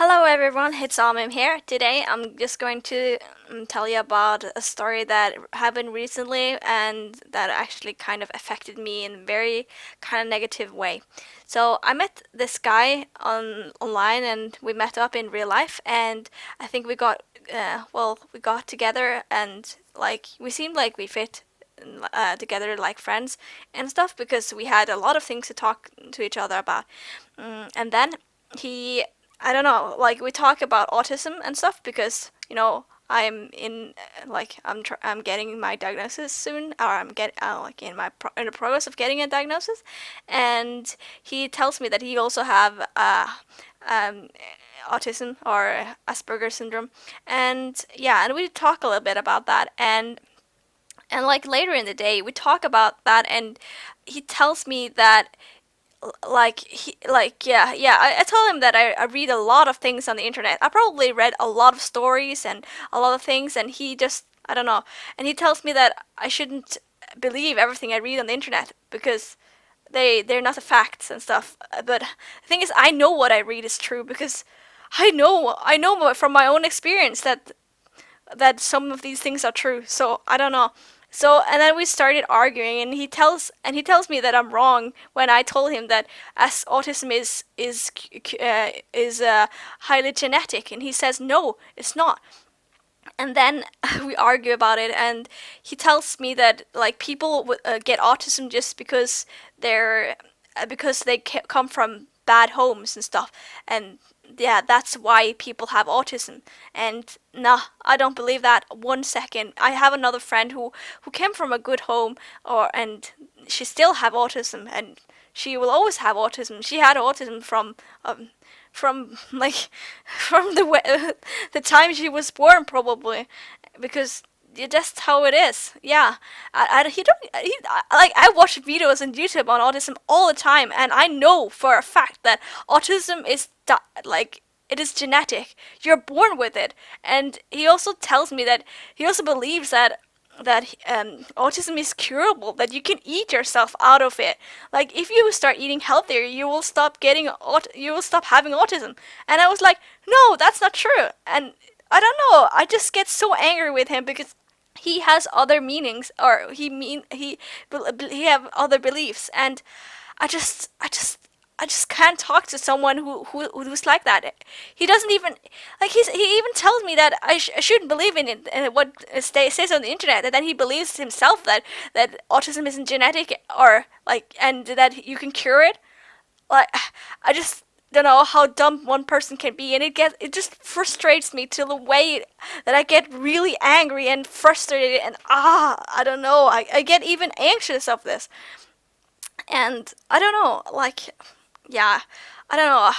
Hello everyone, it's Almim here. Today I'm just going to tell you about a story that happened recently and that actually kind of affected me in a very kind of negative way. So I met this guy online and we met up in real life and I think we got together and like we seemed like we fit together like friends and stuff because we had a lot of things to talk to each other about. And then he I don't know, like we talk about autism and stuff because I'm in like I'm getting my diagnosis soon, or I'm get like in the progress of getting a diagnosis, and he tells me that he also have um, autism or Asperger syndrome, and yeah, and we talk a little bit about that, and like later in the day we talk about that, and he tells me that I told him that I read a lot of things on the internet. I probably read a lot of stories and a lot of things, and he just I don't know, and he tells me that I shouldn't believe everything I read on the internet because they're not the facts and stuff. But the thing is, I know what I read is true because I know from my own experience that some of these things are true. So I don't know. So and then we started arguing, and he tells me that I'm wrong when I told him that as autism is highly genetic, and he says no, it's not. And then we argue about it, and he tells me that like people get autism just because they come from bad homes and stuff, and yeah, that's why people have autism. And nah, I don't believe that 1 second. I have another friend who came from a good home, and she still have autism, and she will always have autism. She had autism from like from the time she was born, probably, because that's how it is. Yeah, he don't like I watch videos on YouTube on autism all the time, and I know for a fact that autism is like it is genetic. You're born with it, and he also tells me that he also believes that autism is curable, that you can eat yourself out of it. Like if you start eating healthier, you will stop having autism. And I was like, no, that's not true. And I don't know, I just get so angry with him because he has other meanings, or he have other beliefs, and I just can't talk to someone who's like that. He doesn't even he even tells me that I shouldn't believe in it and what says on the internet, and then he believes himself that autism isn't genetic, or like, and that you can cure it. Like I just don't know how dumb one person can be, and it just frustrates me to the way that I get really angry and frustrated, and I don't know, I get even anxious of this. And I don't know, like, yeah, I don't know.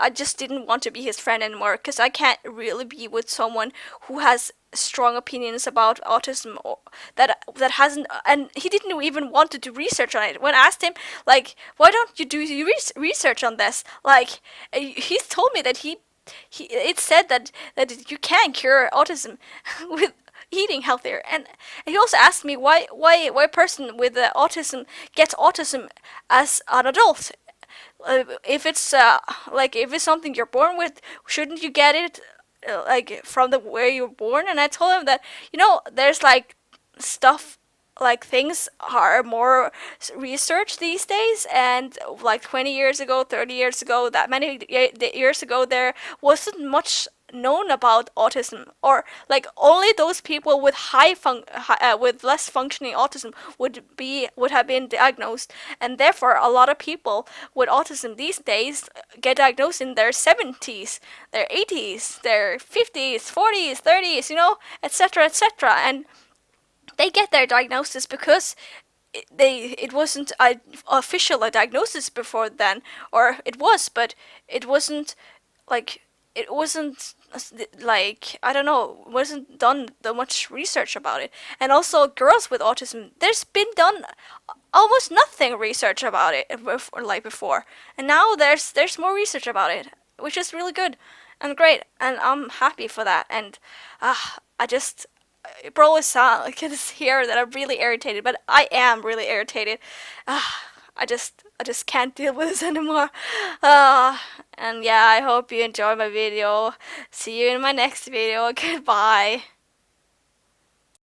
I just didn't want to be his friend anymore because I can't really be with someone who has strong opinions about autism, or that hasn't, and he didn't even want to do research on it. When I asked him, like, why don't you do research on this? Like, he's told me that he it said that you can cure autism with eating healthier. And he also asked me why a person with autism gets autism as an adult. If it's like if it's something you're born with, shouldn't you get it like from the where you're born? And I told him that there's like stuff, like things are more researched these days, and like 20 years ago, 30 years ago, that many years ago, there wasn't much known about autism, or like only those people with with less functioning autism would have been diagnosed, and therefore a lot of people with autism these days get diagnosed in their 70s, their 80s, their 50s, 40s, 30s, etc., etc., and they get their diagnosis because it wasn't a official a diagnosis before then, or it was, but it wasn't like it wasn't like I don't know, wasn't done that much research about it. And also girls with autism, there's been done almost nothing research about it before, and now there's more research about it, which is really good and great, and I'm happy for that. And I just it probably sounds like it's here that I'm really irritated, but I am really irritated. I just can't deal with this anymore. And yeah, I hope you enjoyed my video. See you in my next video. Goodbye.